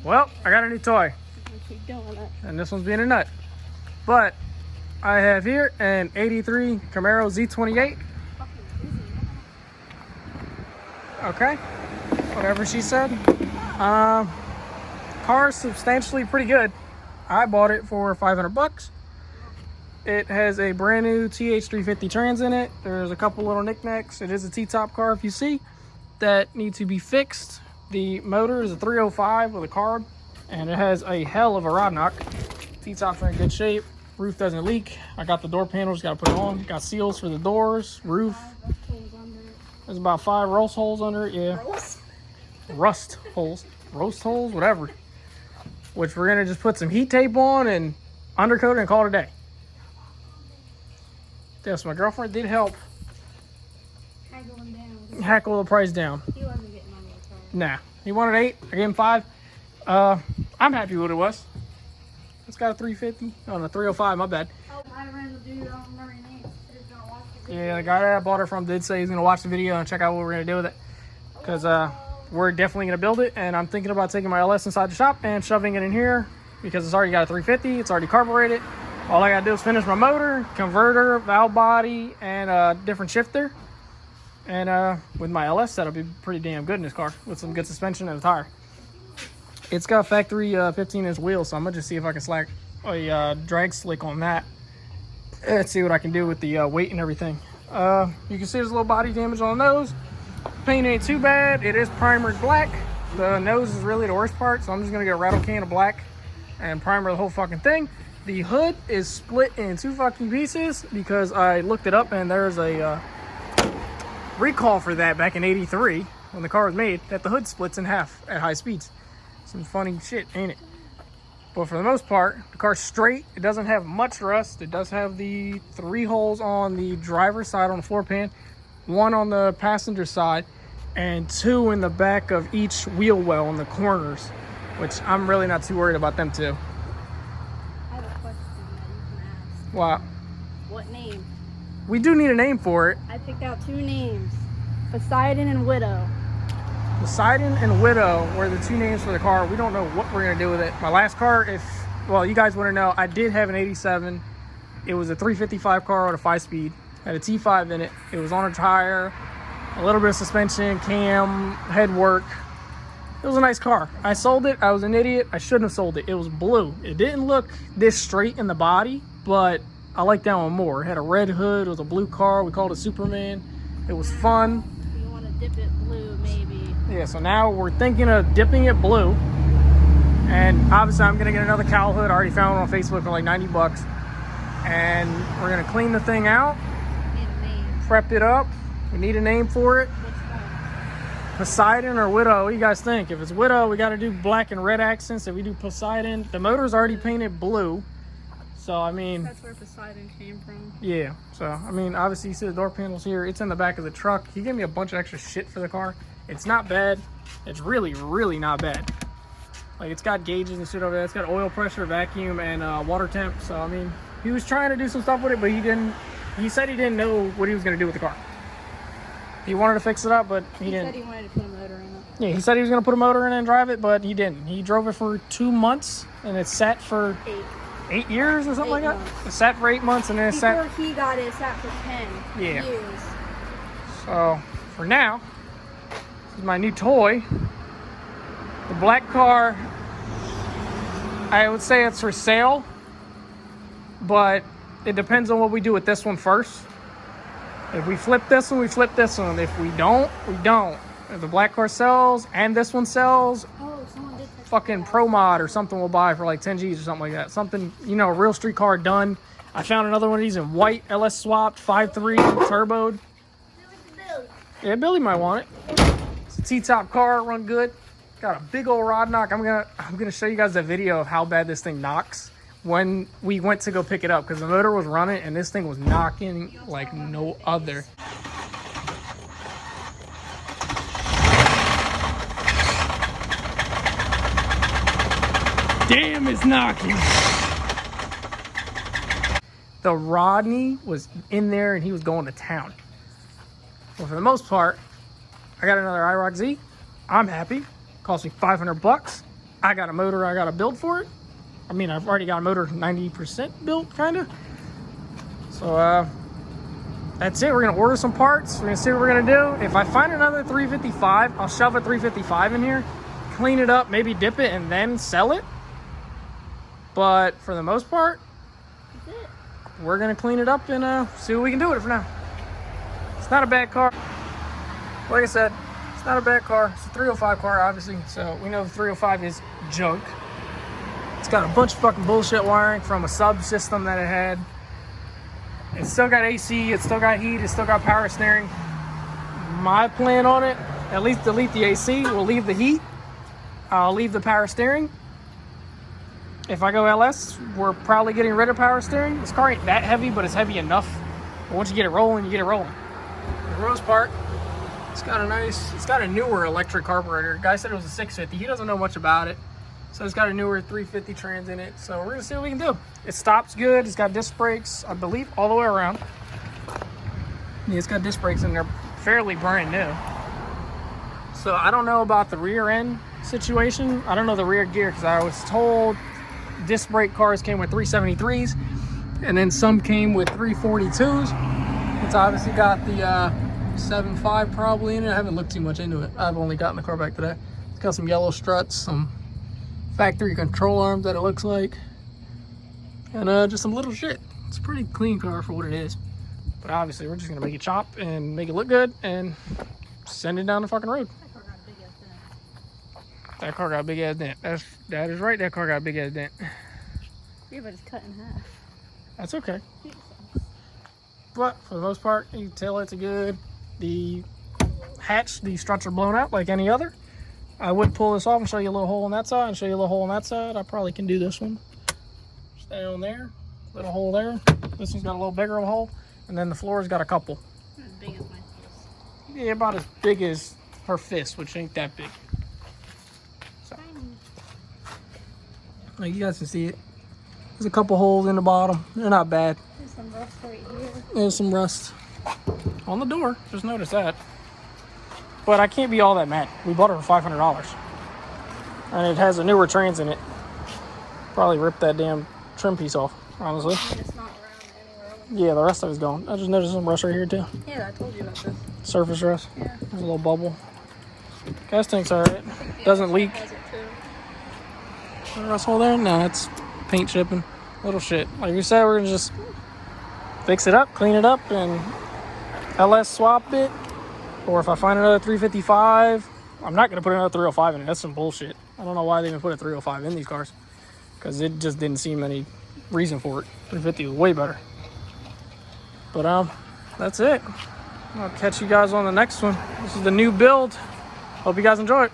Well, I got a new toy. Keep doing it. And this one's being a nut. But I have here an 83 Camaro Z28. Okay. Whatever she said. Car's substantially pretty good. I bought it for 500 bucks. It has a brand new TH350 trans in it. There's a couple little knickknacks. It is a T-top car, if you see, that need to be fixed. The motor is a 305 with a carb, and it has a hell of a rod knock. T-tops are in good shape. Roof doesn't leak. I got the door panels, got to put it on. Got seals for the doors, roof. There's about 5 rust holes under it, yeah. Rust holes, roast holes, whatever. Which we're gonna just put some heat tape on and undercoat it and call it a day. Yes, my girlfriend did help hackle the price down. He wasn't getting on the car. Nah, he wanted 8. I gave him 5. I'm happy with what it was. It's got a 350 on a 305. My bad. Oh, I ran the dude. I don't remember his name. He was gonna watch the video. Yeah, the guy that I bought it from did say he's gonna watch the video and check out what we're gonna do with it. Cause we're definitely gonna build it, and I'm thinking about taking my LS inside the shop and shoving it in here because it's already got a 350. It's already carbureted. All I gotta do is finish my motor, converter, valve body, and a different shifter. And with my LS, that'll be pretty damn good in this car with some good suspension and a tire. It's got factory 15-inch wheels, so I'm gonna just see if I can slack a drag slick on that. Let's see what I can do with the weight and everything. You can see there's a little body damage on the nose. Paint ain't too bad. It is primered black. The nose is really the worst part, so I'm just gonna get a rattle can of black and primer the whole fucking thing. The hood is split in 2 fucking pieces because I looked it up and there's a recall for that back in '83 when the car was made, that the hood splits in half at high speeds. Some funny shit, ain't it? But for the most part, the car's straight. It doesn't have much rust. It does have the 3 holes on the driver's side on the floor pan, 1 on the passenger side, and 2 in the back of each wheel well in the corners, which I'm really not too worried about them too. I have a question that you can ask. Wow. What name? We do need a name for it. I picked out 2 names. Poseidon and Widow. Poseidon and Widow were the 2 names for the car. We don't know what we're gonna do with it. My last car, well, you guys want to know, I did have an 87. It was a 355 car with a 5-speed. Had a T5 in it. It was on a tire, a little bit of suspension, cam, head work. It was a nice car. I sold it. I was an idiot. I shouldn't have sold it. It was blue. It didn't look this straight in the body, but I liked that one more. It had a red hood. It was a blue car. We called it Superman. It was fun. You want to dip it blue, maybe. Yeah, so now we're thinking of dipping it blue. And obviously I'm gonna get another cowl hood. I already found one on Facebook for like 90 bucks. And we're gonna clean the thing out, Need a name. prep it up. We need a name for it. Which one? Poseidon or Widow, what do you guys think? If it's Widow, we gotta do black and red accents. If we do Poseidon, the motor's already painted blue. So, I mean, That's where Poseidon came from. yeah. So, I mean, obviously you see the door panels here. It's in the back of the truck. He gave me a bunch of extra shit for the car. It's not bad. It's really, really not bad. Like, it's got gauges and shit over there. It's got oil pressure, vacuum, and water temp. So, I mean, he was trying to do some stuff with it, but he said he didn't know what he was going to do with the car. He wanted to fix it up, but he didn't. He said he wanted to put a motor in it. Yeah, he said he was going to put a motor in it and drive it, but he didn't. He drove it for 2 months, and it sat for 8 years or something like that. It sat for 8 months, and then it sat. Before he got it, it sat for 10 years. So, for now, this is my new toy. The black car, I would say it's for sale, but it depends on what we do with this one first. If we flip this one, we flip this one. If we don't, we don't. If the black car sells and this one sells, someone did fucking Pro Mod or something we'll buy for like 10 G's or something like that. Something, you know, a real street car done. I found another one of these in white, LS swapped, 5.3, turboed. Yeah, Billy might want it. It's a T-top car, run good. Got a big old rod knock. I'm gonna show you guys a video of how bad this thing knocks when we went to go pick it up, because the motor was running and this thing was knocking like no other. Damn, it's knocking. The Rodney was in there and he was going to town. Well, for the most part, I got another IROC Z. I'm happy. Cost me 500 bucks. I got a motor I got to build for it. I mean, I've already got a motor 90% built, kind of. So, that's it. We're going to order some parts. We're going to see what we're going to do. If I find another 355, I'll shove a 355 in here, clean it up, maybe dip it, and then sell it. But for the most part, we're going to clean it up and see what we can do with it for now. It's not a bad car. Like I said, it's not a bad car. It's a 305 car, obviously. So we know the 305 is junk. It's got a bunch of fucking bullshit wiring from a sub system that it had. It's still got AC, it's still got heat, it's still got power steering. My plan on it, at least delete the AC, we'll leave the heat. I'll leave the power steering. If I go LS, we're probably getting rid of power steering. This car ain't that heavy, but it's heavy enough. But once you get it rolling, you get it rolling. For the most part, it's got a newer electric carburetor. The guy said it was a 650. He doesn't know much about it. So it's got a newer 350 trans in it. So we're gonna see what we can do. It stops good. It's got disc brakes, I believe, all the way around. Yeah, it's got disc brakes and they're fairly brand new. So I don't know about the rear end situation. I don't know the rear gear because I was told disc brake cars came with 373s and then some came with 342s. It's obviously got the 7.5 probably in it. I haven't looked too much into it. I've only gotten the car back today. It's got some yellow struts, some factory control arms that it looks like, and just some little shit. It's a pretty clean car for what it is, but obviously we're just gonna make it chop and make it look good and send it down the fucking road. That car got a big ass dent. That is right. That car got a big ass dent. Yeah, but it's cut in half. That's okay. But for the most part, the taillights are good. The hatch, the struts are blown out like any other. I would pull this off and show you a little hole on that side and show you a little hole on that side. I probably can do this one. Stay on there, little hole there. This one's got a little bigger of a hole, and then the floor's got a couple. As big as my fist. Yeah, about as big as her fist, which ain't that big. So, like you guys can see it. There's a couple holes in the bottom. They're not bad. There's some rust right here. There's some rust on the door. Just notice that. But I can't be all that mad. We bought it for $500. And it has a newer trans in it. Probably ripped that damn trim piece off, honestly. And it's not around anywhere. Yeah, the rest of it's gone. I just noticed some rust right here too. Yeah, I told you about this. Surface rust. Yeah. There's a little bubble. Gas tank's alright. Doesn't leak. Has it too. Rust hole there? No, it's paint chipping. Little shit. Like we said, we're gonna just fix it up, clean it up, and LS swap it. Or if I find another 355, I'm not going to put another 305 in it. That's some bullshit. I don't know why they even put a 305 in these cars. Because it just didn't seem any reason for it. 350 was way better. But that's it. I'll catch you guys on the next one. This is the new build. Hope you guys enjoy it.